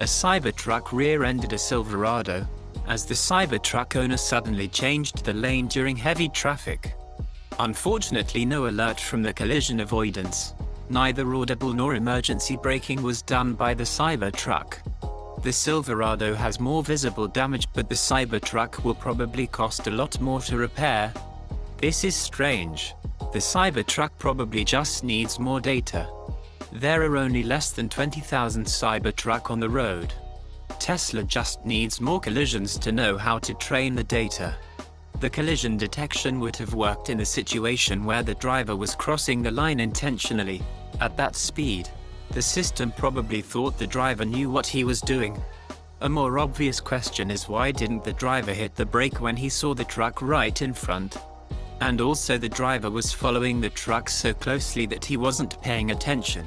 A Cybertruck rear-ended a Silverado, as the Cybertruck owner suddenly changed the lane during heavy traffic. Unfortunately, no alert from the collision avoidance, neither audible nor emergency braking was done by the Cybertruck. The Silverado has more visible damage, but the Cybertruck will probably cost a lot more to repair. This is strange. The Cybertruck probably just needs more data. There are only less than 20,000 Cybertruck on the road. Tesla just needs more collisions to know how to train the data. The collision detection would have worked in a situation where the driver was crossing the line intentionally, at that speed. The system probably thought the driver knew what he was doing. A more obvious question is, why didn't the driver hit the brake when he saw the truck right in front? And also, the driver was following the truck so closely that he wasn't paying attention.